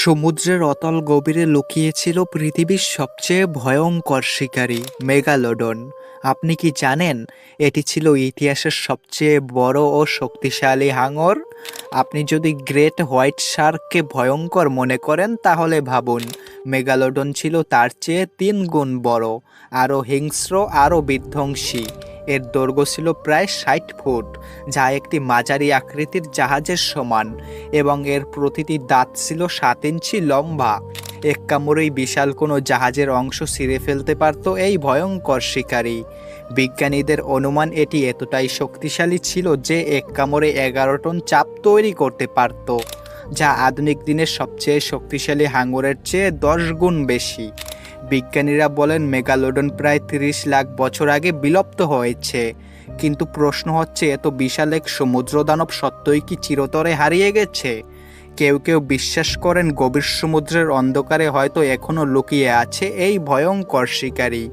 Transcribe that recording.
সমুদ্রের অতল গভীরে লুকিয়ে ছিল পৃথিবীর সবচেয়ে ভয়ঙ্কর শিকারী মেগালোডন। আপনি কি জানেন এটি ছিল ইতিহাসের সবচেয়ে বড় ও শক্তিশালী হাঙর? আপনি যদি গ্রেট হোয়াইট শার্ককে ভয়ঙ্কর মনে করেন তাহলে ভাবুন, মেগালোডন ছিল তার চেয়ে 3 গুণ বড়, আরও হিংস্র, আরও বিধ্বংসী। এর দৈর্ঘ্য ছিল প্রায় 60 ফুট, যা একটি মাঝারি আকৃতির জাহাজের সমান, এবং এর প্রতিটি দাঁত ছিল 7 ইঞ্চি লম্বা। এক কামড়েই বিশাল কোনো জাহাজের অংশ ছিঁড়ে ফেলতে পারত এই ভয়ঙ্কর শিকারী। বিজ্ঞানীদের অনুমান এটি এতটাই শক্তিশালী ছিল যে এক কামড়ে 11 টন চাপ তৈরি করতে পারত, যা আধুনিক দিনের সবচেয়ে শক্তিশালী হাঙরের চেয়ে 10 গুণ বেশি। বিজ্ঞানীরা বলেন মেগালোডন প্রায় 30 লাখ বছর আগে বিলুপ্ত হয়েছে, কিন্তু প্রশ্ন হচ্ছে, এত বিশাল এক সমুদ্র দানব সত্যই কি চিরতরে হারিয়ে গেছে? কেউ কেউ বিশ্বাস করেন গভীর সমুদ্রের অন্ধকারে হয়তো এখনও লুকিয়ে আছে এই ভয়ঙ্কর শিকারী।